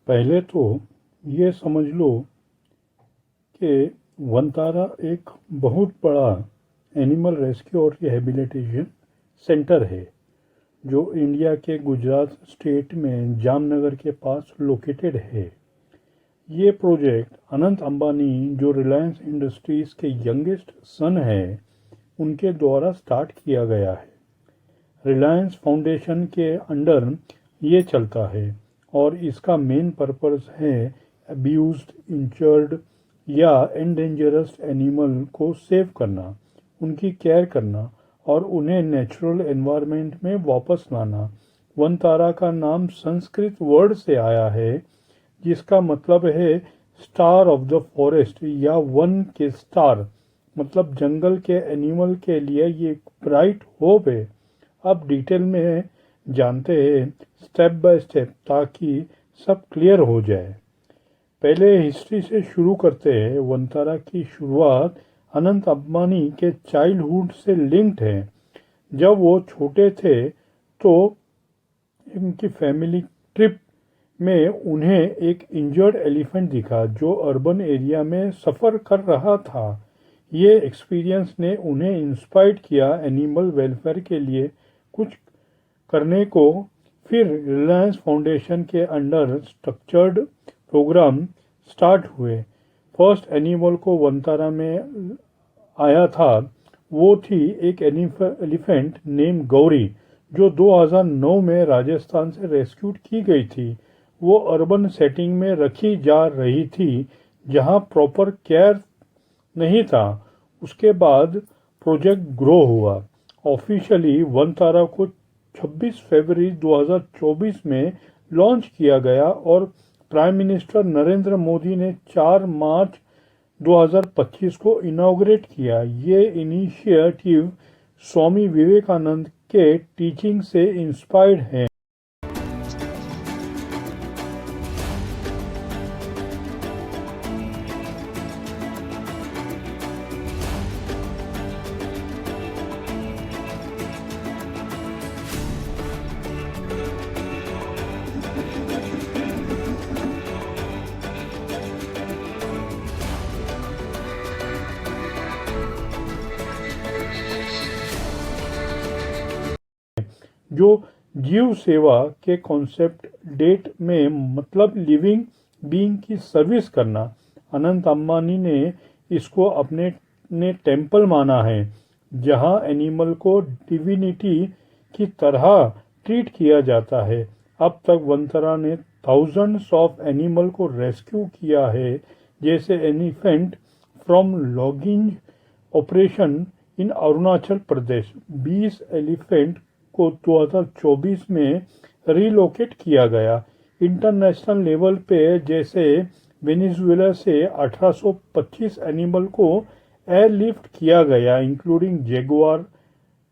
पहले तो ये समझ लो कि वनतारा एक बहुत बड़ा एनिमल रेस्क्यू और रिहेबिलिटेशन सेंटर है जो इंडिया के गुजरात स्टेट में जामनगर के पास लोकेटेड है। ये प्रोजेक्ट अनंत अंबानी जो रिलायंस इंडस्ट्रीज के यंगेस्ट सन है उनके द्वारा स्टार्ट किया गया है। रिलायंस फाउंडेशन के अंडर ये चलता है और इसका मेन पर्पस है अब्यूज्ड, इंजर्ड या एंडेंजरस एनिमल को सेव करना, उनकी केयर करना और उन्हें नेचुरल एनवायरनमेंट में वापस लाना। वनतारा का नाम संस्कृत वर्ड से आया है जिसका मतलब है स्टार ऑफ द फॉरेस्ट या वन के स्टार, मतलब जंगल के एनिमल के लिए ये ब्राइट होप है। अब डिटेल में जानते हैं स्टेप बाय स्टेप ताकि सब क्लियर हो जाए। पहले हिस्ट्री से शुरू करते हैं। वनतारा की शुरुआत अनंत अंबानी के चाइल्डहुड से लिंक्ड है। जब वो छोटे थे तो उनकी फैमिली ट्रिप में उन्हें एक इंजर्ड एलिफेंट दिखा जो अर्बन एरिया में सफ़र कर रहा था। ये एक्सपीरियंस ने उन्हें इंस्पायर किया एनिमल वेलफेयर के लिए कुछ करने को। फिर रिलायंस फाउंडेशन के अंडर स्ट्रक्चर्ड प्रोग्राम स्टार्ट हुए। फर्स्ट एनिमल को वनतारा में आया था वो थी एक एलिफेंट नेम गौरी जो 2009 में राजस्थान से रेस्क्यूड की गई थी। वो अर्बन सेटिंग में रखी जा रही थी जहां प्रॉपर केयर नहीं था। उसके बाद प्रोजेक्ट ग्रो हुआ। ऑफिशियली वनतारा को 26 फरवरी 2024 में लॉन्च किया गया और प्राइम मिनिस्टर नरेंद्र मोदी ने 4 मार्च 2025 को इनॉग्रेट किया। ये इनिशिएटिव स्वामी विवेकानंद के टीचिंग से इंस्पायर्ड है। जो जीव सेवा के कॉन्सेप्ट डेट में मतलब लिविंग बीइंग की सर्विस करना। अनंत अंबानी ने इसको अपने टेम्पल माना है जहां एनिमल को डिविनिटी की तरह ट्रीट किया जाता है। अब तक वनतारा ने थाउजेंड्स ऑफ एनिमल को रेस्क्यू किया है जैसे elephant from logging operation in Arunachal Pradesh. 20 elephant को 2024 में रिलोकेट किया गया। इंटरनेशनल लेवल पे जैसे वेनेजुएला से 1825 एनिमल को एयरलिफ्ट किया गया इंक्लूडिंग जैगुआर,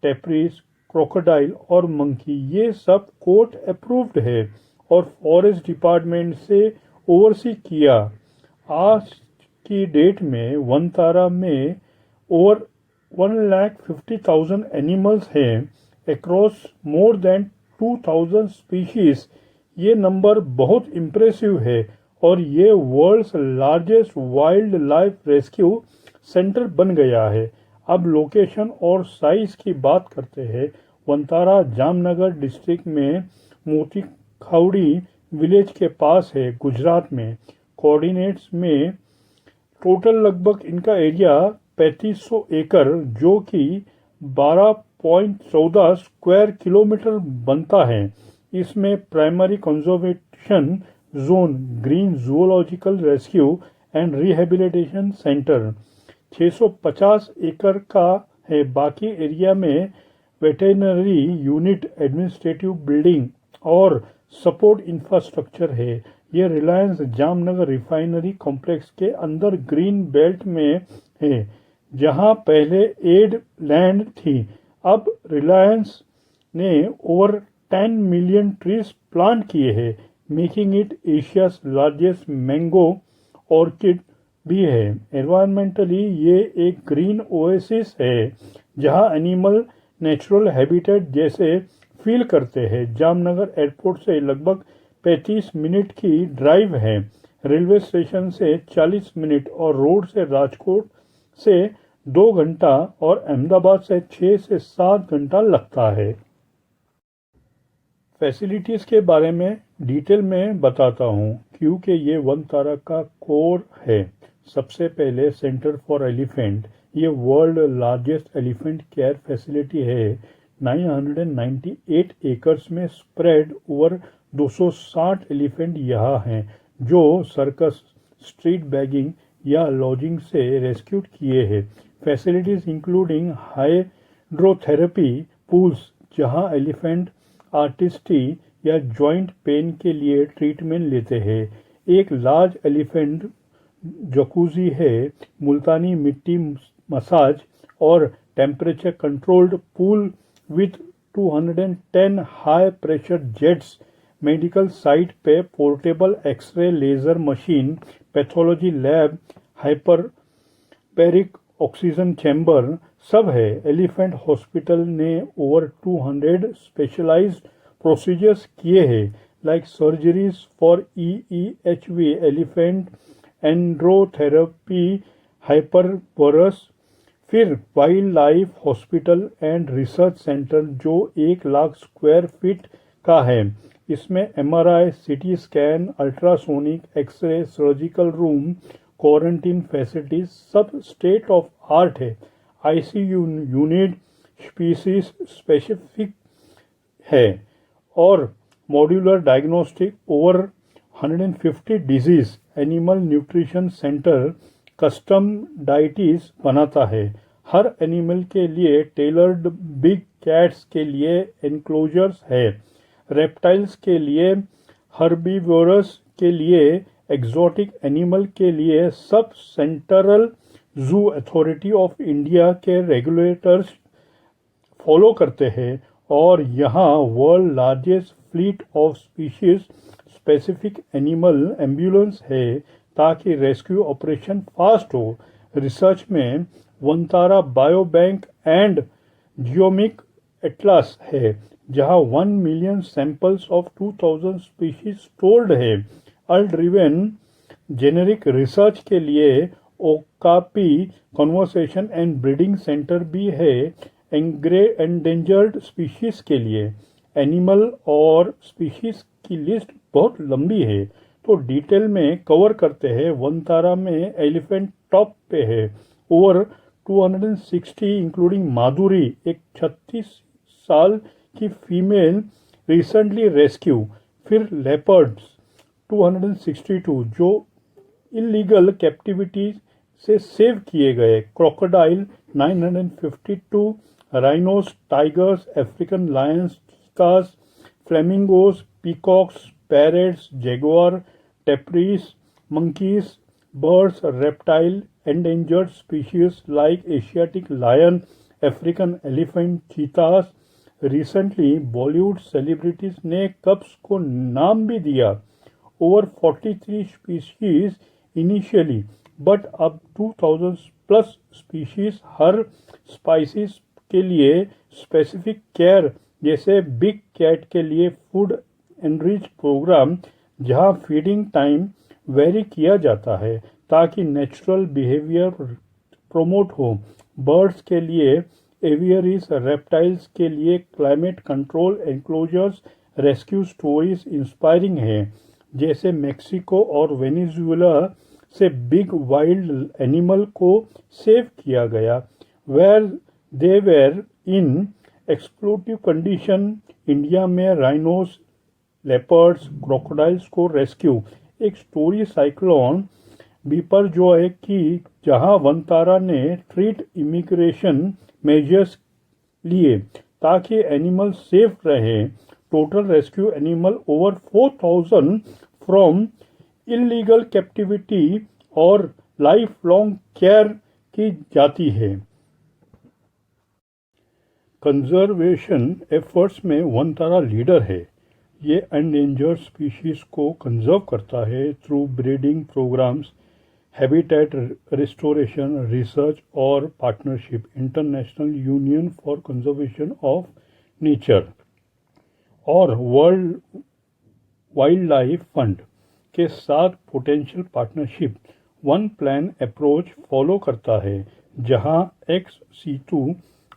टेप्रिस, क्रोकोडाइल और मंकी। ये सब कोर्ट अप्रूव्ड है और फॉरेस्ट डिपार्टमेंट से ओवरसी किया। आज की डेट में वनतारा में ओवर 1,50,000 एनिमल्स हैं across more than 2000 species। ये नंबर बहुत इम्प्रेसिव है और ये world's largest wildlife rescue centre बन गया है। अब लोकेशन और साइज की बात करते हैं। वनतारा जामनगर डिस्ट्रिक्ट में मोती खावड़ी विलेज के पास है गुजरात में। कोऑर्डिनेट्स में टोटल लगभग इनका एरिया 3500 एकड़ जो कि 12.14 स्क्वायर किलोमीटर बनता है। इसमें primary conservation zone, green zoological rescue and rehabilitation centre 650 एकड़ का है। बाकी एरिया में वेटेरिनरी यूनिट, एडमिनिस्ट्रेटिव बिल्डिंग और सपोर्ट इंफ्रास्ट्रक्चर है। ये रिलायंस जामनगर रिफाइनरी कॉम्प्लेक्स के अंदर ग्रीन बेल्ट में है जहां पहले एड लैंड थी। अब रिलायंस ने ओवर 10 मिलियन ट्रीज प्लांट किए हैं making it Asia's largest mango orchid भी है। एनवायरमेंटली ये एक ग्रीन ओएसिस है जहां एनिमल नेचुरल हैबिटेट जैसे फील करते हैं। जामनगर एयरपोर्ट से लगभग 35 मिनट की ड्राइव है। रेलवे स्टेशन से 40 मिनट और रोड से राजकोट से 2 घंटा और अहमदाबाद से 6 से 7 घंटा लगता है। फैसिलिटीज़ के बारे में डिटेल में बताता हूँ क्योंकि ये वनतारा का कोर है। सबसे पहले सेंटर फॉर एलिफेंट, ये world largest elephant care facility है। 998 एकर्स में स्प्रेड ओवर 260 एलिफेंट यहाँ हैं जो सर्कस, स्ट्रीट बैगिंग या लॉजिंग से रेस्क्यूड किए हैं। फैसिलिटीज़ इंक्लूडिंग हाइड्रोथेरेपी पूल्स जहाँ एलिफेंट आर्टिस्टी या जॉइंट पेन के लिए ट्रीटमेंट लेते हैं। एक लार्ज एलिफेंट जकूजी है, मुल्तानी मिट्टी मसाज और temperature controlled pool with 210 high pressure jets. Medical site पे portable X-ray laser machine, pathology lab, hyperbaric oxygen chamber सब है। एलिफेंट हॉस्पिटल ने ओवर 200 स्पेशलाइज्ड प्रोसीजर्स किए हैं like surgeries for EEHV, elephant hydrotherapy, hyperbaric. फिर wildlife hospital and research centre जो 1 lakh square feet का है। इसमें MRI, CT scan, ultrasonic, x ray, surgical room, quarantine facilities सब स्टेट ऑफ आर्ट है। ICU यूनिट स्पीसीज स्पेसिफिक है और modular diagnostic. Over 150 disease. Animal nutrition centre custom diets बनाता है हर एनिमल के लिए। टेलर्ड बिग कैट्स के लिए एनक्लोजर्स है, रेप्टाइल्स के लिए, हर्बीवोरस के लिए, एक्सोटिक एनिमल के लिए। सब central zoo authority of India के रेगुलेटर्स फॉलो करते हैं और यहाँ world largest fleet of species specific animal ambulance है ताकि रेस्क्यू ऑपरेशन फास्ट हो। रिसर्च में Vantara bio bank and जियोमिक Atlas है जहाँ 1 million samples of 2000 species stored है। अर्ल ड्रिवन जेनेरिक रिसर्च के लिए okapi conversation and breeding centre भी है एंडेंजर्ड स्पीशीज के लिए। एनिमल और स्पीशीज की लिस्ट बहुत लंबी है तो डिटेल में कवर करते हैं। वनतारा में एलिफेंट टॉप पे है, ओवर 260 इंक्लूडिंग माधुरी, एक 36 साल की फीमेल रिसेंटली रेस्क्यू। फिर लेपर्ड्स 262 जो इलीगल कैप्टिविटी से सेव किए गए। Crocodile 952, rhinos, tigers, African lions, cheetahs, flamingos, peacocks, parrots, jaguar, tapirs, monkeys, birds, reptile, endangered species like Asiatic lion, African elephant, cheetahs. Recently, Bollywood celebrities ने cups को नाम भी दिया. Over 43 species initially, but अब 2000 plus species हर species के लिए specific care जैसे big cat के लिए फूड एनरिच प्रोग्राम जहां फीडिंग टाइम वेरी किया जाता है ताकि नेचुरल बिहेवियर प्रमोट हो. बर्ड्स के लिए एवियरीज, रेप्टाइल्स के लिए climate control enclosures. Rescue stories inspiring है जैसे मेक्सिको और वेनेजुएला से बिग वाइल्ड एनिमल को सेव किया गया where they were in exploitive condition. India में राइनोस, लेपर्ड्स, क्रोकोडाइल्स को रेस्क्यू. एक स्टोरी साइक्लोन बिपरजॉय की जहां वनतारा ने ट्रीट इमिग्रेशन मेजर्स लिए ताकि एनिमल सेफ रहे. Total rescue animal over 4000 from illegal captivity और लाइफ लॉन्ग केयर की जाती है. कंजर्वेशन एफर्ट्स में वनतारा लीडर है. ये एंडेंजर्ड स्पीशीज को कंजर्व करता है through breeding programmes, habitat restoration, research और partnership. International Union for Conservation of Nature और वर्ल्ड वाइल्ड लाइफ फंड के साथ potential partnership one plan approach follow करता है, जहां एक्स सीटू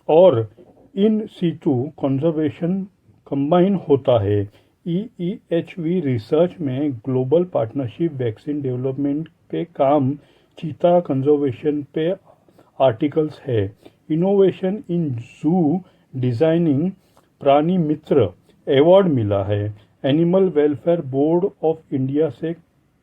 और इन सीटू कंजर्वेशन कंबाइन होता है। EEHV रिसर्च में ग्लोबल पार्टनरशिप वैक्सीन डेवलपमेंट पे काम, चीता कंजर्वेशन पे आर्टिकल्स है, इनोवेशन इन जू डिजाइनिंग प्राणी मित्र अवार्ड मिला है। Animal welfare board of India से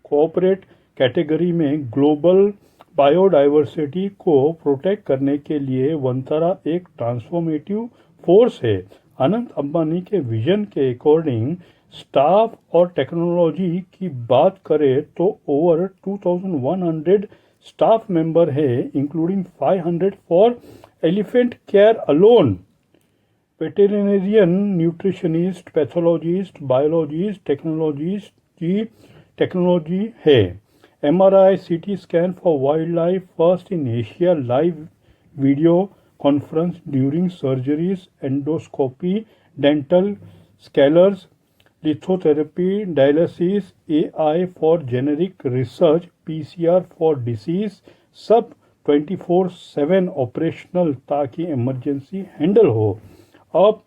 कोऑपरेट कैटेगरी में ग्लोबल बायोडाइवर्सिटी को प्रोटेक्ट करने के लिए वंतारा एक ट्रांसफॉर्मेटिव फोर्स है। अनंत अंबानी के विजन के अकॉर्डिंग स्टाफ और टेक्नोलॉजी की बात करें तो ओवर 2100 स्टाफ मेंबर है, including 500 for elephant care alone. Veterinarian, nutritionist, pathologist, biologist, technology है। MRI CT scan for wildlife first in Asia, live video conference during surgeries, endoscopy, dental scalers, lithotherapy, dialysis, AI for generic research, PCR for disease, सब 24/7 operational ताकि emergency handle हो। अब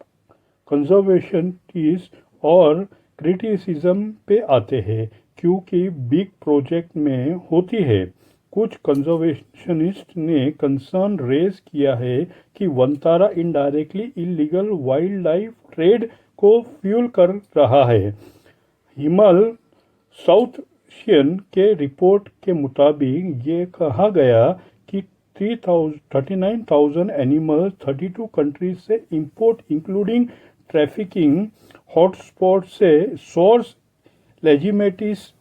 conservationist और criticism पे आते हैं, क्योंकि big project में होती है। कुछ कंजर्वेशनिस्ट ने कंसर्न रेज किया है कि Vantara indirectly illegal wild life trade को फ्यूल कर रहा है। हिमल साउथ एशियन के रिपोर्ट के मुताबिक ये कहा गया कि 39,000 एनिमल्स 32 कंट्रीज से इंपोर्ट, इंक्लूडिंग ट्रैफिकिंग हॉटस्पॉट से सोर्स लेजिमेटिस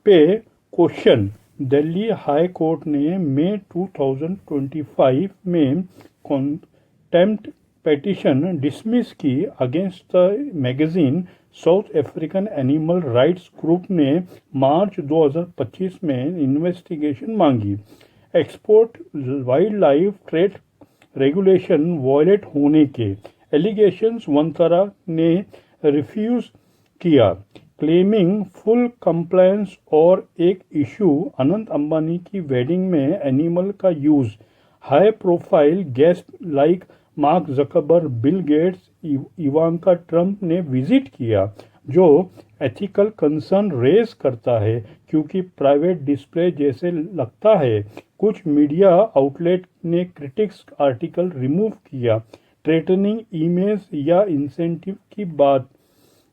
पे क्वेश्चन। दिल्ली हाई कोर्ट ने मई 2025 में कॉन्टेम्प्ट पिटीशन डिसमिस की against the magazine. South African animal rights group ने मार्च 2025 में इन्वेस्टिगेशन मांगी। Export wild life trade regulation violet होने के एलिगेशंस वंतारा ने रिफ्यूज किया, क्लेमिंग फुल कंप्लायंस। और एक इशू, अनंत अंबानी की वेडिंग में एनिमल का use. High profile guest like mark Zuckerberg, Bill Gates, Ivanka Trump ने विजिट किया, जो एथिकल कंसर्न रेज करता है, क्योंकि प्राइवेट डिस्प्ले जैसे लगता है। कुछ मीडिया आउटलेट ने क्रिटिक्स आर्टिकल रिमूव किया। थ्रेटनिंग इमेज या इंसेंटिव की बात,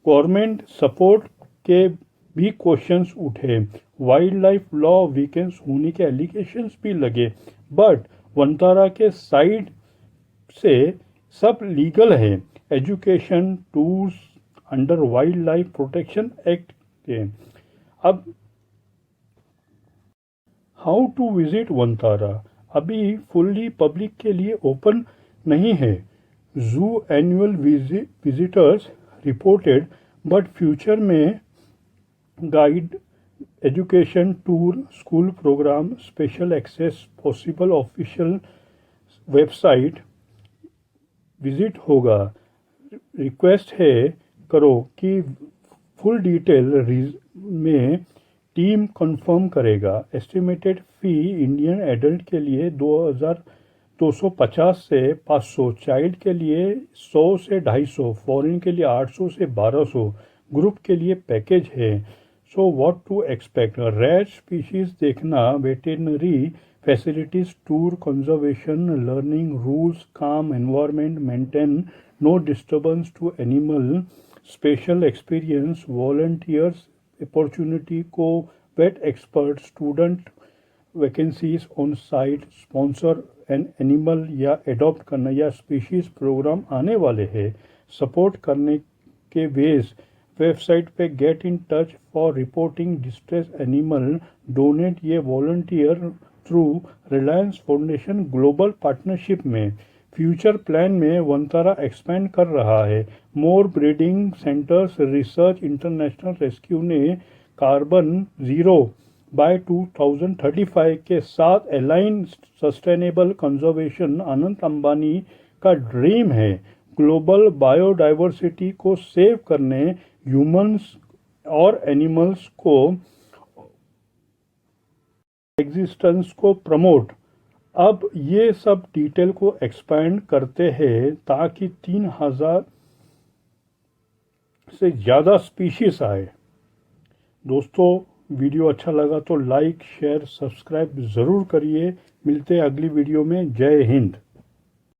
गवर्नमेंट सपोर्ट के भी क्वेश्चंस उठे। वाइल्ड लाइफ लॉ वीकेंस होने के एलिगेशंस भी लगे, बट वंतारा के साइड से सब लीगल है। Education tours under wild life protection act के। अब हाउ टू विजिट वंतारा अभी फुल्ली पब्लिक के लिए ओपन नहीं है। Zoo annual visitors reported, but future में guide, education tour, school programme, special access possible, official website visit होगा। रिक्वेस्ट है करो कि फुल डिटेल में टीम कंफर्म करेगा। एस्टिमेटेड फी इंडियन एडल्ट के लिए 2,250 से 500, चाइल्ड के लिए 100 से 250, फॉरेन के लिए 800 से 1200, ग्रुप के लिए पैकेज है। So what to expect, rare species देखना, veterinary facilities, tour, conservation, learning rules, काम environment maintain, no disturbance to animal, special experience, volunteers opportunity को, vet expert, student vacancies on site, sponsor an animal या adopt करना या species programme आने वाले हैं। Support करने के वेज, वेबसाइट पे get in touch for reporting distress animal, donate ये volunteer through Reliance Foundation global partnership में। फ्यूचर प्लान में वंतारा एक्सपेंड कर रहा है, more breeding centres, research, international rescue ने कार्बन जीरो बाय 2035 के साथ align sustainable conservation Anant Ambani का ड्रीम है। ग्लोबल बायोडाइवर्सिटी को सेव करने ह्यूमंस और एनिमल्स को एग्जिस्टेंस को प्रमोट, अब ये सब डिटेल को एक्सपैंड करते हैं ताकि 3000 से ज़्यादा स्पीशीज आए। दोस्तों, वीडियो अच्छा लगा तो लाइक शेयर सब्सक्राइब ज़रूर करिए। मिलते हैं अगली वीडियो में। जय हिंद।